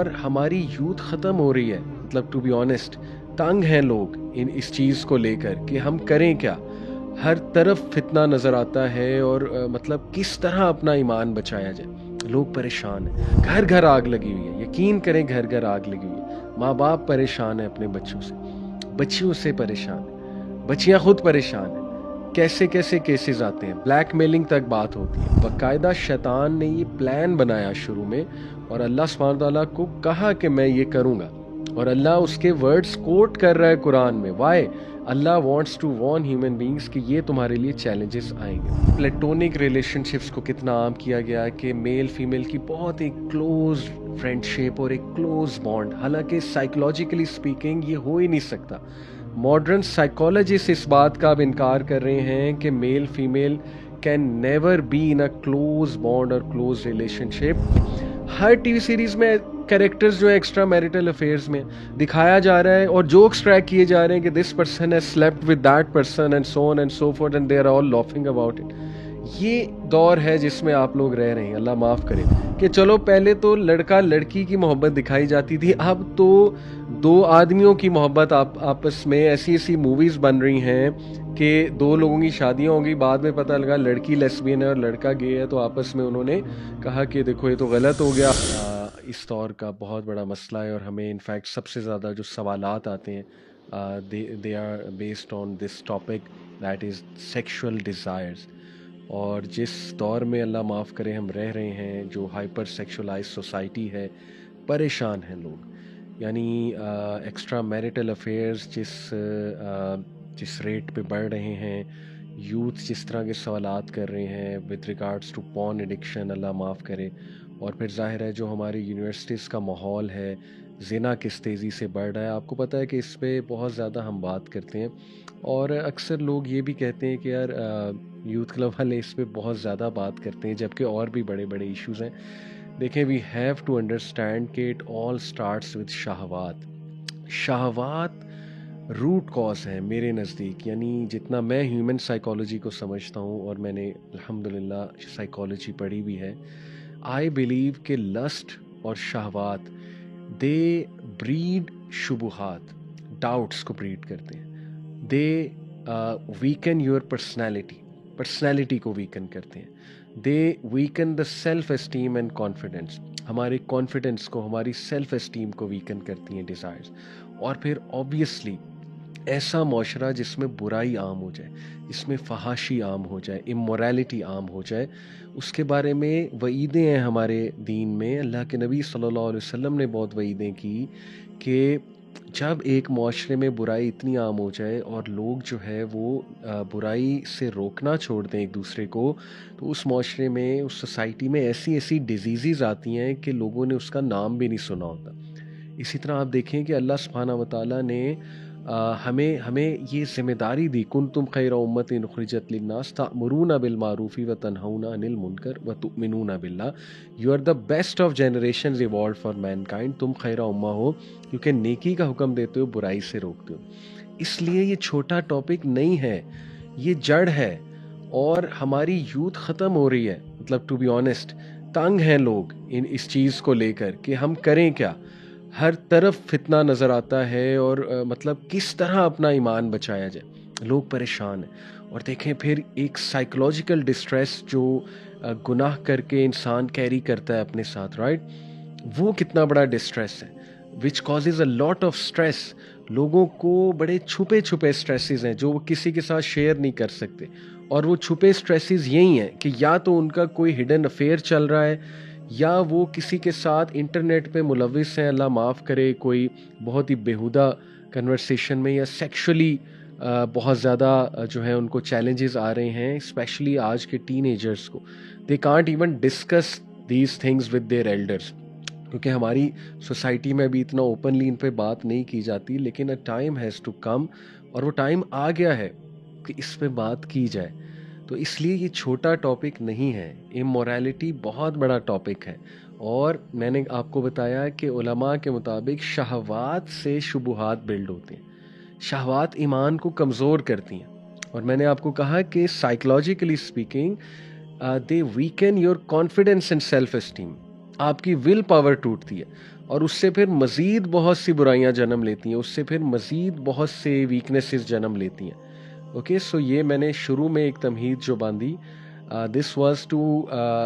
पर हमारी यूथ ख़त्म हो रही है। मतलब टू बी ऑनेस्ट, तंग हैं लोग इस चीज़ को लेकर कि हम करें क्या। हर तरफ फितना नज़र आता है और मतलब किस तरह अपना ईमान बचाया जाए। लोग परेशान हैं, घर घर आग लगी हुई है। यकीन करें, घर घर आग लगी हुई है। माँ बाप परेशान है अपने बच्चों से, बच्चियों से परेशान है, बच्चियाँ खुद परेशान हैं। कैसे कैसे केसेस आते हैं, ब्लैकमेलिंग तक बात होती है। बाकायदा शैतान ने ये प्लान बनाया शुरू में, और अल्लाह सुब्हानहू तआला को कहा कि मैं ये करूँगा, और अल्लाह उसके वर्ड्स कोट कर रहा है कुरान में। Why? Allah wants to warn human beings कि ये तुम्हारे लिए चैलेंजेस आएंगे। प्लेटोनिक रिलेशनशिप्स को कितना आम किया गया है कि मेल फीमेल की बहुत एक क्लोज फ्रेंडशिप और एक क्लोज बॉन्ड, हालांकि साइकोलॉजिकली स्पीकिंग ये हो ही नहीं सकता। मॉडर्न साइकोलॉजिस्ट इस बात का अब इनकार कर रहे हैं कि male female can never be in a close bond और क्लोज रिलेशनशिप। हर टीवी सीरीज में कैरेक्टर्स जो है एक्स्ट्रा मैरिटल अफेयर्स में दिखाया जा रहा है, और जोक्स ट्रैक किए जा रहे हैं कि this person has slept with that person and so on and so forth and they are all laughing about it. ये दौर है जिसमें आप लोग रह रहे हैं, अल्लाह माफ़ करे। कि चलो पहले तो लड़का लड़की की मोहब्बत दिखाई जाती थी, अब तो दो आदमियों की मोहब्बत आपस में ऐसी ऐसी मूवीज़ बन रही हैं कि दो लोगों की शादियां होंगी, बाद में पता लगा लड़की लेस्बियन है और लड़का गे है, तो आपस में उन्होंने कहा कि देखो ये तो गलत हो गया। इस दौर का बहुत बड़ा मसला है, और हमें इनफैक्ट सबसे ज़्यादा जो सवालात आते हैं they are based on this topic, that is sexual desires. और जिस दौर में अल्लाह माफ़ करे हम रह रहे हैं, जो हाइपर सेक्सुअलाइज सोसाइटी है, परेशान हैं लोग। यानी एक्स्ट्रा मैरिटल अफेयर्स जिस रेट पे बढ़ रहे हैं, यूथ जिस तरह के सवालात कर रहे हैं with regards to porn addiction, अल्लाह माफ़ करे। और फिर ज़ाहिर है जो हमारी यूनिवर्सिटीज़ का माहौल है, ज़िना किस तेज़ी से बढ़ रहा है। आपको पता है कि इस पे बहुत ज़्यादा हम बात करते हैं, और अक्सर लोग ये भी कहते हैं कि यार यूथ क्लब वाले इस पे बहुत ज़्यादा बात करते हैं, जबकि और भी बड़े बड़े इश्यूज़ हैं। देखें, वी हैव टू अंडरस्टैंड कि इट ऑल स्टार्ट्स विद शहवात। शहवात रूट कॉज है मेरे नज़दीक। यानी जितना मैं ह्यूमन साइकोलॉजी को समझता हूँ, और मैंने अल्हम्दुलिल्लाह साइकोलॉजी पढ़ी भी है, आई बिलीव कि लस्ट और शहवात दे ब्रीड शुबुहात, डाउट्स को ब्रीड करते हैं। दे वीकन योर पर्सनैलिटी को वीकन करते हैं। They weaken the self esteem and confidence, हमारे कॉन्फिडेंस को, हमारी सेल्फ एस्टीम को वीकन करती हैं डिज़ायर्स। और फिर ऑब्वियसली ऐसा माशरा जिसमें बुराई आम हो जाए, जिसमें फहाशी आम हो जाए, इमोरलिटी आम हो जाए, उसके बारे में वईदें हैं हमारे दीन में। अल्लाह के नबी सल्लल्लाहु अलैहि वसल्लम ने बहुत वईदें की कि जब एक माशरे में बुराई इतनी आम हो जाए और लोग जो है वो बुराई से रोकना छोड़ दें एक दूसरे को, तो उस माशरे में, उस सोसाइटी में ऐसी ऐसी डिजीज़ आती हैं कि लोगों ने उसका नाम भी नहीं सुना होता। इसी तरह आप देखें कि अल्लाह सुब्हानहू व तआला ने हमें हमें ये ज़िम्मेदारी दी, कुंतुम खैरा उम्मतिन उखरिजत लिन्नास तामुरूना बिल मारूफी व तनहौना अनिल मुनकर व तुमिनूना बिल्लाह। You are the best of generations evolved for mankind. तुम खैरा उम्मा हो क्योंकि नेकी का हुक्म देते हो, बुराई से रोकते हो। इसलिए ये छोटा टॉपिक नहीं है, ये जड़ है। और हमारी यूथ ख़त्म हो रही है। मतलब टू बी ऑनेस्ट, तंग हैं लोग इस चीज़ को लेकर कि हम करें क्या। हर तरफ फितना नज़र आता है, और मतलब किस तरह अपना ईमान बचाया जाए। लोग परेशान हैं। और देखें फिर एक साइकोलॉजिकल डिस्ट्रेस जो गुनाह करके इंसान कैरी करता है अपने साथ, राइट, वो कितना बड़ा डिस्ट्रेस है, which causes a lot of stress. लोगों को बड़े छुपे छुपे स्ट्रेसेस हैं जो वो किसी के साथ शेयर नहीं कर सकते। और वो छुपे स्ट्रेसेस यही हैं कि या तो उनका कोई हिडन अफेयर चल रहा है, या वो किसी के साथ इंटरनेट पे मुलविस हैं, अल्लाह माफ़ करे, कोई बहुत ही बेहुदा कन्वर्सेशन में, या सेक्सुअली बहुत ज़्यादा जो है उनको चैलेंजेस आ रहे हैं, स्पेशली आज के टीनेजर्स को। They can't even discuss these things with their elders, क्योंकि हमारी सोसाइटी में अभी इतना ओपनली इन पे बात नहीं की जाती। लेकिन a time has to come, और वो टाइम आ गया है कि इस पे बात की जाए। तो इसलिए ये छोटा टॉपिक नहीं है, इमोरलिटी बहुत बड़ा टॉपिक है। और मैंने आपको बताया कि उलमा के मुताबिक शहवात से शुबुहात बिल्ड होते हैं, शहवात ईमान को कमज़ोर करती हैं। और मैंने आपको कहा कि psychologically speaking they weaken your confidence and self esteem. आपकी विल पावर टूटती है और उससे फिर मज़ीद बहुत सी बुराइयां जन्म लेती हैं, उससे फिर मज़ीद बहुत से वीकनेसेस जन्म लेती हैं। ओके, सो ये मैंने शुरू में एक तमहीद जो बांधी, this was to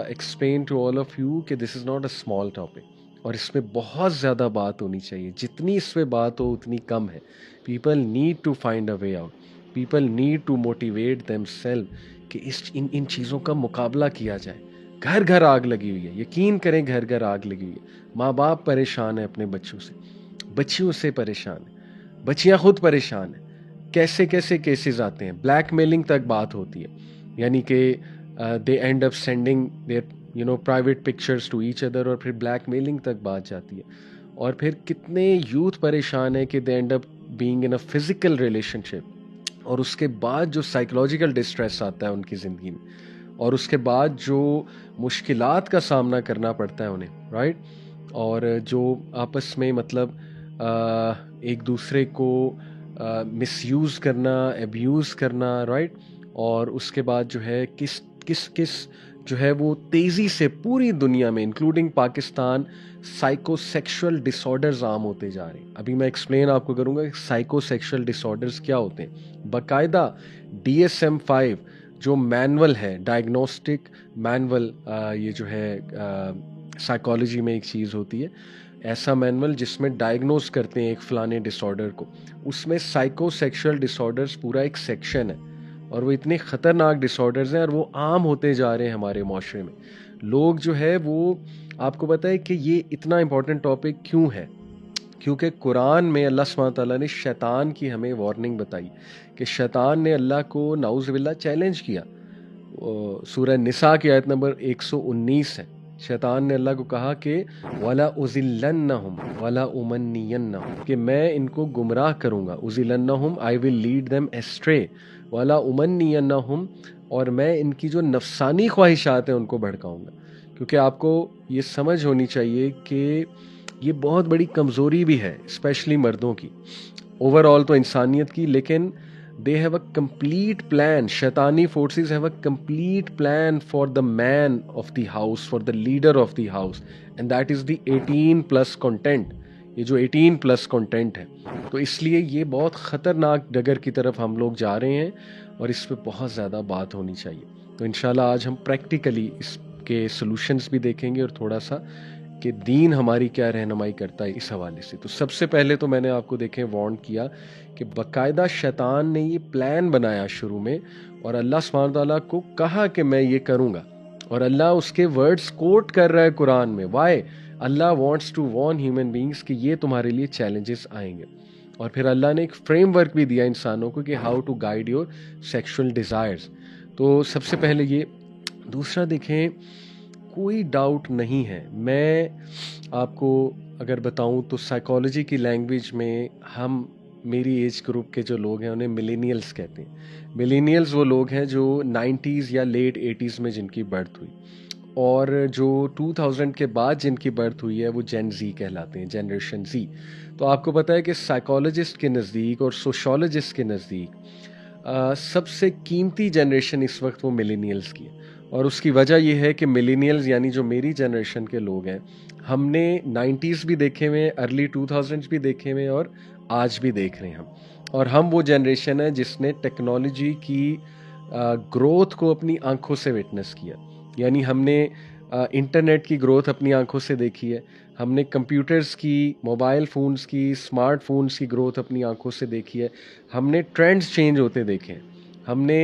explain to all of you कि this is not a small topic और इसमें बहुत ज़्यादा बात होनी चाहिए। जितनी इस पे बात हो उतनी कम है। People need to find a way out, people need to motivate themselves कि इन इन चीज़ों का मुकाबला किया जाए। घर घर आग लगी हुई है, यकीन करें, घर घर आग लगी हुई है। माँ बाप परेशान है अपने बच्चों से, बच्चियों से परेशान है, बच्चियाँ खुद परेशान हैं। कैसे कैसे केसेस आते हैं, ब्लैकमेलिंग तक बात होती है, यानी कि they end up sending their private pictures to each other, और फिर ब्लैकमेलिंग तक बात जाती है। और फिर कितने यूथ परेशान है कि they end up being in a physical relationship, और उसके बाद जो साइकोलॉजिकल डिस्ट्रेस आता है उनकी ज़िंदगी में, और उसके बाद जो मुश्किलात का सामना करना पड़ता है उन्हें, राइट। और जो आपस में मतलब एक दूसरे को मिसयूज़ करना, एब्यूज़ करना, राइट। और उसके बाद जो है किस किस किस जो है वो तेज़ी से पूरी दुनिया में इंक्लूडिंग पाकिस्तान साइकोसेक्सुअल डिसऑर्डर्स आम होते जा रहे हैं। अभी मैं एक्सप्लेन आपको करूँगा कि साइकोसेक्सुअल डिसऑर्डर्स क्या होते हैं। बाकायदा DSM-5 जो मैनुअल है, डायग्नोस्टिक मैनुअल, ये जो है साइकोलॉजी में एक चीज़ होती है, ऐसा मैनुअल जिसमें डायग्नोस करते हैं एक फ़लाने डिसऑर्डर को, उसमें साइकोसेक्सुअल डिसऑर्डर्स पूरा एक सेक्शन है। और वो इतने ख़तरनाक डिसऑर्डर्स हैं और वो आम होते जा रहे हैं हमारे माशरे में। लोग जो है वो, आपको पता है कि ये इतना इम्पोर्टेंट टॉपिक क्यों है? क्योंकि कुरान में अल्लाह सुब्हानहू तआला ने शैतान की हमें वार्निंग बताई कि शैतान ने अल्लाह को नाउज़ बिल्लाह चैलेंज किया। सूरह निसा की आयत नंबर 119 है। शैतान ने अल्लाह को कहा कि वला उज़िल्लन्नहुम वला उमन्नियन्नहुम, कि मैं इनको गुमराह करूँगा। उज़िल्लन्नहुम, I will lead them astray, वला उमन्नियन्नहुम, और मैं इनकी जो नफसानी ख्वाहिशात हैं उनको भड़काऊँगा। क्योंकि आपको ये समझ होनी चाहिए कि ये बहुत बड़ी कमज़ोरी भी है, स्पेशली मर्दों की, ओवरऑल तो इंसानियत की, लेकिन they have a complete plan, शैतानी forces have a complete plan for the man of the house, for the leader of the house, and that is the 18+ content. ये जो 18+ कंटेंट है, तो इसलिए ये बहुत ख़तरनाक डगर की तरफ हम लोग जा रहे हैं और इस पर बहुत ज़्यादा बात होनी चाहिए। तो इंशाल्लाह आज हम प्रैक्टिकली इसके सॉल्यूशंस भी देखेंगे और थोड़ा सा कि दीन हमारी क्या रहनुमाई करता है इस हवाले से। तो सबसे पहले तो मैंने आपको देखें वार्न किया कि बाकायदा शैतान ने ये प्लान बनाया शुरू में, और अल्लाह सुब्हानहू तआला को कहा कि मैं ये करूँगा, और अल्लाह उसके वर्ड्स कोट कर रहा है कुरान में। Why? Allah wants to warn human beings कि ये तुम्हारे लिए चैलेंजेस आएंगे। और फिर अल्लाह ने एक फ्रेमवर्क भी दिया इंसानों को कि how to guide your sexual desires. तो सबसे पहले ये। दूसरा देखें, कोई डाउट नहीं है, मैं आपको अगर बताऊं तो साइकोलॉजी की लैंग्वेज में हम, मेरी एज ग्रुप के जो लोग हैं उन्हें मिलेनियल्स कहते हैं। मिलेनियल्स वो लोग हैं जो 90s या लेट 80s में जिनकी बर्थ हुई, और जो 2000 के बाद जिनकी बर्थ हुई है वो जेन जी कहलाते हैं, जनरेशन जी। तो आपको पता है कि साइकोलॉजिस्ट के नज़दीक और सोशोलॉजिस्ट के नज़दीक सबसे कीमती जनरेशन इस वक्त वो मिलेनियल्स की है। और उसकी वजह यह है कि मिलेनियल्स यानी जो मेरी जनरेशन के लोग हैं, हमने 90s भी देखे हुए हैं, अर्ली 2000s भी देखे हुए हैं, और आज भी देख रहे हैं हम। और हम वो जनरेशन है जिसने टेक्नोलॉजी की ग्रोथ को अपनी आंखों से विटनेस किया। यानी हमने इंटरनेट की ग्रोथ अपनी आंखों से देखी है, हमने कंप्यूटर्स की, मोबाइल फ़ोन्स की, स्मार्टफोन्स की ग्रोथ अपनी आंखों से देखी है, हमने ट्रेंड्स चेंज होते देखे हैं, हमने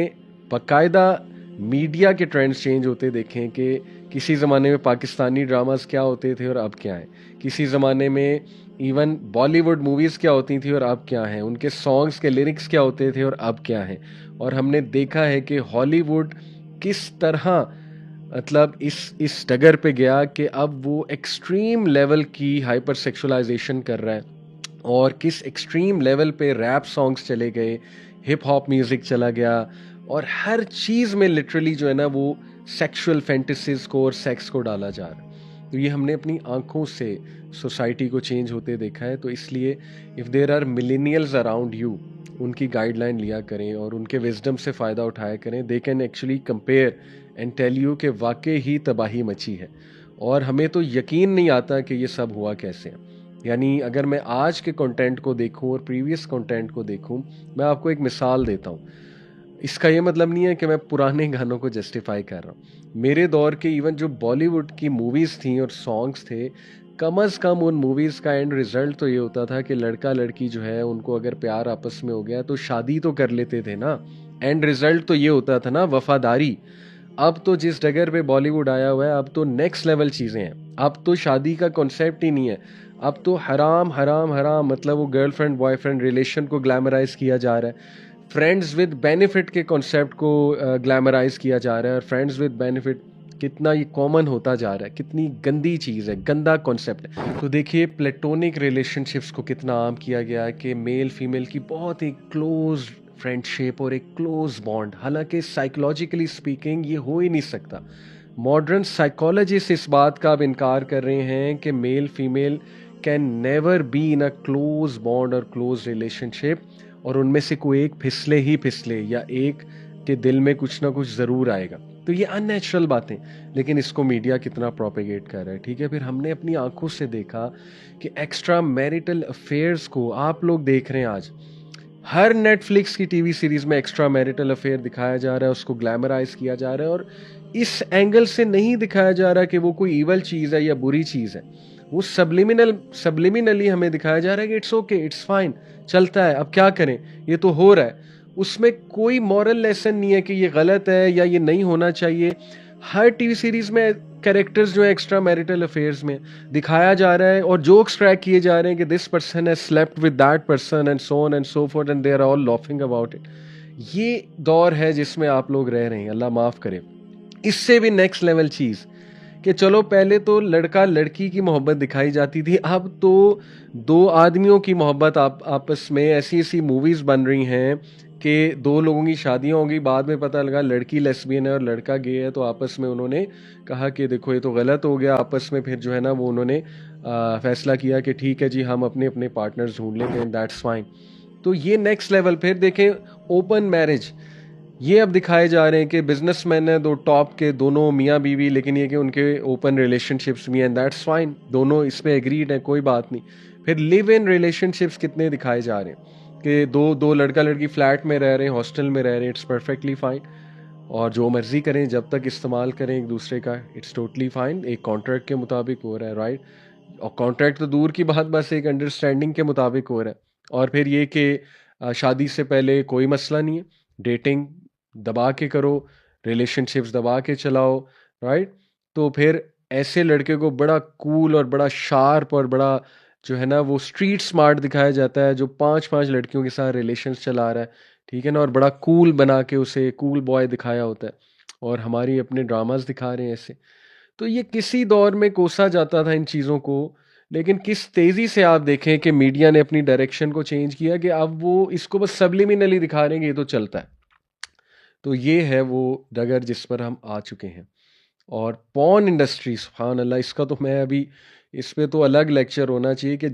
बाकायदा मीडिया के ट्रेंड्स चेंज होते देखें कि किसी ज़माने में पाकिस्तानी ड्रामास क्या होते थे और अब क्या हैं, किसी ज़माने में इवन बॉलीवुड मूवीज़ क्या होती थी और अब क्या हैं, उनके सॉन्ग्स के लिरिक्स क्या होते थे और अब क्या हैं। और हमने देखा है कि हॉलीवुड किस तरह मतलब इस डगर पे गया कि अब वो एक्सट्रीम लेवल की हाइपर सेक्सुअलाइजेशन कर रहा है, और किस एक्सट्रीम लेवल पे रैप सॉन्ग्स चले गए, हिप हॉप म्यूज़िक चला गया, और हर चीज़ में लिटरली जो है ना वो सेक्सुअल फैंटेसीज को और सेक्स को डाला जा रहा है। तो ये हमने अपनी आंखों से सोसाइटी को चेंज होते देखा है। तो इसलिए if there are millennials around you, उनकी गाइडलाइन लिया करें और उनके विजडम से फ़ायदा उठाया करें। They can actually compare and tell you कि वाकई ही तबाही मची है। और हमें तो यकीन नहीं आता कि ये सब हुआ कैसे है। यानी अगर मैं आज के कंटेंट को देखूं और प्रीवियस कंटेंट को देखूं, मैं आपको एक मिसाल देता हूं। इसका ये मतलब नहीं है कि मैं पुराने गानों को जस्टिफाई कर रहा हूँ। मेरे दौर के इवन जो बॉलीवुड की मूवीज़ थी और सॉन्ग्स थे, कम अज़ कम उन मूवीज़ का एंड रिज़ल्ट तो ये होता था कि लड़का लड़की जो है उनको अगर प्यार आपस में हो गया तो शादी तो कर लेते थे ना। एंड रिज़ल्ट तो ये होता था ना, वफादारी। अब तो जिस डगर पे बॉलीवुड आया हुआ है, अब तो नेक्स्ट लेवल चीज़ें हैं। अब तो शादी का कॉन्सेप्ट ही नहीं है। अब तो हराम हराम हराम, मतलब वो गर्लफ्रेंड बॉयफ्रेंड रिलेशन को ग्लैमराइज किया जा रहा है। फ्रेंड्स विद बेनिफिट के कॉन्सेप्ट को ग्लैमराइज किया जा रहा है। और फ्रेंड्स विद बेनिफिट कितना ये कॉमन होता जा रहा है, कितनी गंदी चीज़ है, गंदा कॉन्सेप्ट है। तो देखिए प्लेटोनिक रिलेशनशिप्स को कितना आम किया गया है कि मेल फीमेल की बहुत ही क्लोज फ्रेंडशिप और एक क्लोज बॉन्ड, हालांकि साइकोलॉजिकली स्पीकिंग ये हो ही नहीं सकता। मॉडर्न साइकोलॉजिस्ट इस बात का अब इनकार कर रहे हैं कि male female can never be in a close bond और क्लोज रिलेशनशिप, और उनमें से कोई एक फिसले ही फिसले या एक के दिल में कुछ ना कुछ ज़रूर आएगा। तो ये अननेचुरल बातें, लेकिन इसको मीडिया कितना प्रोपेगेट कर रहा है। ठीक है, फिर हमने अपनी आंखों से देखा कि एक्स्ट्रा मैरिटल अफेयर्स को आप लोग देख रहे हैं आज हर नेटफ्लिक्स की टीवी सीरीज में एक्स्ट्रा मैरिटल अफेयर दिखाया जा रहा है, उसको ग्लैमराइज किया जा रहा है। और इस एंगल से नहीं दिखाया जा रहा कि वो कोई इवल चीज़ है या बुरी चीज़ है। वो सब्लिमिनली हमें दिखाया जा रहा है कि इट्स ओके, इट्स फाइन, चलता है, अब क्या करें, ये तो हो रहा है। उसमें कोई मॉरल लेसन नहीं है कि ये गलत है या ये नहीं होना चाहिए। हर टीवी सीरीज में कैरेक्टर्स जो है एक्स्ट्रा मैरिटल अफेयर्स में दिखाया जा रहा है और जोक्स ट्रैक किए जा रहे हैं कि this person has slept with that person and so on and so forth and they are all laughing about it. ये दौर है जिसमें आप लोग रह रहे हैं, अल्लाह माफ करे। इससे भी नेक्स्ट लेवल चीज कि चलो पहले तो लड़का लड़की की मोहब्बत दिखाई जाती थी, अब तो दो आदमियों की मोहब्बत आपस में ऐसी ऐसी मूवीज बन रही हैं कि दो लोगों की शादियां होंगी, बाद में पता लगा लड़की लेस्बियन है और लड़का गे है, तो आपस में उन्होंने कहा कि देखो ये तो गलत हो गया। आपस में फिर जो है ना वो उन्होंने फैसला किया कि ठीक है जी, हम अपने अपने पार्टनर्स ढूंढ लेते हैं, दैट्स फाइन। तो ये नेक्स्ट लेवल। फिर देखें ओपन मैरिज, ये अब दिखाए जा रहे हैं कि बिजनेसमैन है दो टॉप के, दोनों मियाँ बीवी, लेकिन ये कि उनके ओपन रिलेशनशिप्स भी हैं, दैट्स फाइन, दोनों इस पे एग्रीड है, कोई बात नहीं। फिर लिव इन रिलेशनशिप्स कितने दिखाए जा रहे हैं कि दो दो लड़का लड़की फ्लैट में रह रहे हैं, हॉस्टल में रह रहे हैं, इट्स परफेक्टली फाइन। और जो मर्जी करें, जब तक इस्तेमाल करें एक दूसरे का, इट्स टोटली फाइन, एक कॉन्ट्रैक्ट के मुताबिक हो रहा है, राइट। और कॉन्ट्रैक्ट तो दूर की बात, बस एक अंडरस्टैंडिंग के मुताबिक हो रहा है। और फिर ये कि शादी से पहले कोई मसला नहीं है, डेटिंग दबा के करो, रिलेशनशिप्स दबा के चलाओ, राइट। तो फिर ऐसे लड़के को बड़ा कूल और बड़ा शार्प और बड़ा जो है ना वो स्ट्रीट स्मार्ट दिखाया जाता है, जो पांच पांच लड़कियों के साथ रिलेशंस चला रहा है, ठीक है ना, और बड़ा कूल बना के उसे कूल बॉय दिखाया होता है। और हमारी अपने ड्रामास दिखा रहे हैं ऐसे। तो ये किसी दौर में कोसा जाता था इन चीज़ों को, लेकिन किस तेज़ी से आप देखें कि मीडिया ने अपनी डायरेक्शन को चेंज किया कि अब वो इसको बस सब्लिमिनली दिखा रहे हैं कि ये तो चलता है। तो ये है वो डगर जिस पर हम आ चुके हैं। और पॉर्न इंडस्ट्री, सुभान अल्लाह, इसका तो मैं अभी, इस पे तो अलग लेक्चर होना चाहिए कि